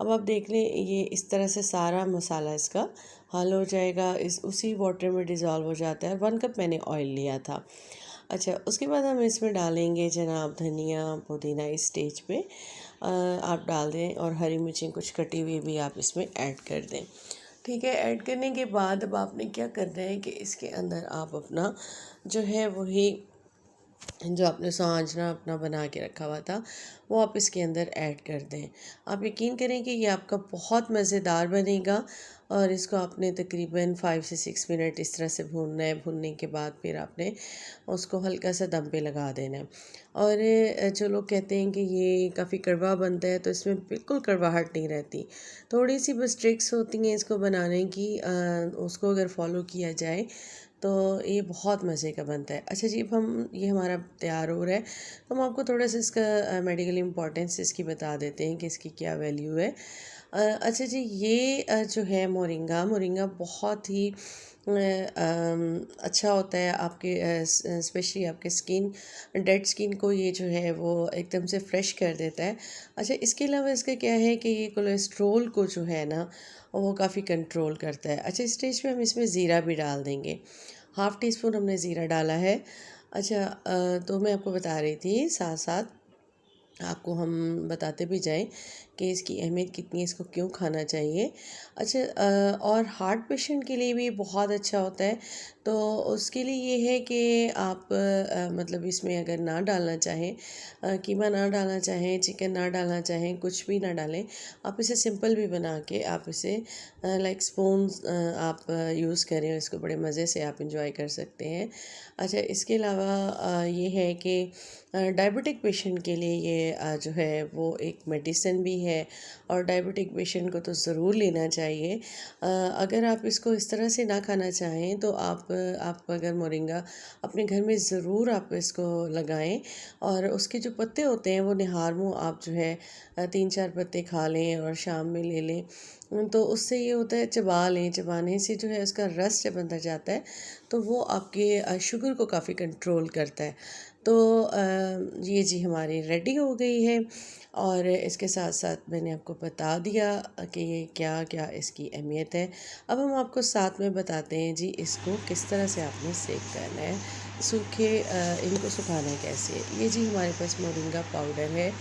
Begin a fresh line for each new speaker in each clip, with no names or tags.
अब आप देख लें ये इस तरह से सारा मसाला इसका हल हो जाएगा, उसी वाटर में डिज़ोल्व हो जाता है। 1 कप मैंने ऑयल लिया था। अच्छा, उसके बाद हम इसमें डालेंगे जनाब धनिया पुदीना। इस स्टेज पे आप डाल दें, और हरी मिर्चें कुछ कटी हुई भी आप इसमें ऐड कर दें। ठीक है, ऐड करने के बाद अब आपने क्या करना है कि इसके अंदर आप अपना जो है वही जो आपने सोहांजना अपना बना के रखा हुआ था वो आप इसके अंदर ऐड कर दें। आप यकीन करें कि ये आपका बहुत मज़ेदार बनेगा, और इसको आपने तकरीबन 5 से 6 मिनट इस तरह से भूनना है। भूनने के बाद फिर आपने उसको हल्का सा दम पे लगा देना है। और जो लोग कहते हैं कि ये काफ़ी कड़वा बनता है, तो इसमें बिल्कुल कड़वाहट नहीं रहती। थोड़ी सी बस ट्रिक्स होती हैं इसको बनाने की, उसको अगर फॉलो किया जाए तो ये बहुत मज़े का बनता है। अच्छा जी, अब हम ये हमारा तैयार हो रहा है, तो हम आपको थोड़ा सा इसका मेडिकल इम्पोर्टेंस इसकी बता देते हैं कि इसकी क्या वैल्यू है। अच्छा जी, ये जो है मोरिंगा मोरिंगा बहुत ही अच्छा होता है आपके स्पेशली आपके स्किन, डेड स्किन को ये जो है वो एकदम से फ्रेश कर देता है। अच्छा, इसके अलावा इसका क्या है कि ये कोलेस्ट्रोल को जो है ना वो काफ़ी कंट्रोल करता है। अच्छा, इस स्टेज पे हम इसमें ज़ीरा भी डाल देंगे। 1/2 टीस्पून हमने ज़ीरा डाला है। अच्छा, तो मैं आपको बता रही थी साथ साथ आपको हम बताते भी जाएं कि इसकी अहमियत कितनी है, इसको क्यों खाना चाहिए। अच्छा, और हार्ट पेशेंट के लिए भी बहुत अच्छा होता है। तो उसके लिए ये है कि आप मतलब इसमें अगर ना डालना चाहें, कीमा ना डालना चाहें, चिकन ना डालना चाहें, कुछ भी ना डालें, आप इसे सिंपल भी बना के आप इसे लाइक स्पून आप यूज़ करें, इसको बड़े मज़े से आप इंजॉय कर सकते हैं। अच्छा, इसके अलावा ये है कि डायबिटिक पेशेंट के लिए ये जो है वो एक मेडिसिन भी है, और डायबिटिक पेशेंट को तो ज़रूर लेना चाहिए। अगर आप इसको इस तरह से ना खाना चाहें तो आप अगर मोरिंगा अपने घर में ज़रूर आप इसको लगाएं, और उसके जो पत्ते होते हैं वो निहार मुँह आप जो है 3-4 पत्ते खा लें और शाम में ले लें। तो उससे ये होता है, चबा लें, चबाने से जो है उसका रस जब अंदर जाता है तो वो आपके शुगर को काफ़ी कंट्रोल करता है। तो ये जी हमारी रेडी हो गई है, और इसके साथ साथ मैंने आपको बता दिया कि ये क्या क्या इसकी अहमियत है। अब हम आपको साथ में बताते हैं जी इसको किस तरह से आपने सेक करना है, इनको सुखाना है कैसे। ये जी हमारे पास मोरिंगा पाउडर है,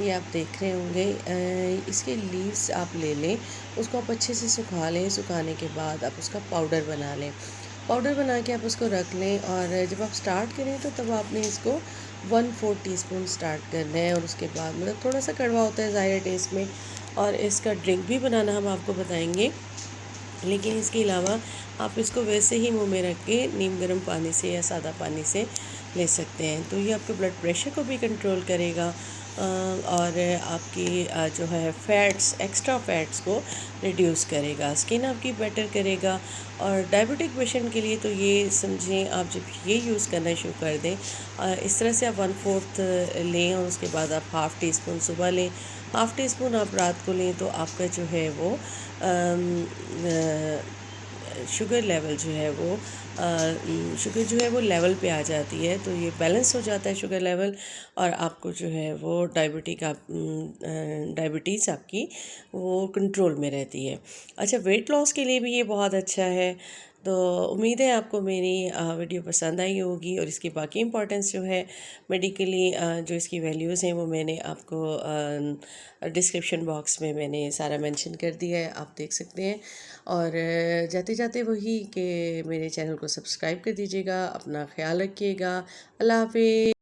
ये आप देख रहे होंगे। इसके लीव्स आप ले लें, उसको आप अच्छे से सुखा लें। सुखाने के बाद आप उसका पाउडर बना लें। पाउडर बना के आप उसको रख लें, और जब आप स्टार्ट करें तो तब आपने इसको 1/4 टीस्पून स्टार्ट करना है। और उसके बाद मतलब थोड़ा सा कड़वा होता है ज़ाहिर टेस्ट में, और इसका ड्रिंक भी बनाना हम आपको बताएंगे। लेकिन इसके अलावा आप इसको वैसे ही मुंह में रख के नीम गर्म पानी से या सादा पानी से ले सकते हैं। तो ये आपके ब्लड प्रेशर को भी कंट्रोल करेगा, और आपकी जो है फ़ैट्स, एक्स्ट्रा फ़ैट्स को रिड्यूस करेगा, स्किन आपकी बेटर करेगा। और डायबिटिक पेशेंट के लिए तो ये समझें, आप जब ये यूज़ करना शुरू कर दें, इस तरह से आप 1/4 लें, और उसके बाद आप 1/2 टीस्पून सुबह लें, 1/2 टीस्पून आप रात को लें, तो आपका जो है वो शुगर लेवल जो है वो शुगर जो है वो लेवल पे आ जाती है। तो ये बैलेंस हो जाता है शुगर लेवल, और आपको जो है वो डायबिटीज़ आपकी वो कंट्रोल में रहती है। अच्छा, वेट लॉस के लिए भी ये बहुत अच्छा है। तो उम्मीद है आपको मेरी वीडियो पसंद आई होगी, और इसकी बाकी इंपॉर्टेंस जो है मेडिकली जो इसकी वैल्यूज़ हैं वो मैंने आपको डिस्क्रिप्शन बॉक्स में मैंने सारा मेंशन कर दिया है, आप देख सकते हैं। और जाते जाते वही कि मेरे चैनल को सब्सक्राइब कर दीजिएगा। अपना ख्याल रखिएगा। अल्लाह हाफ़िज़।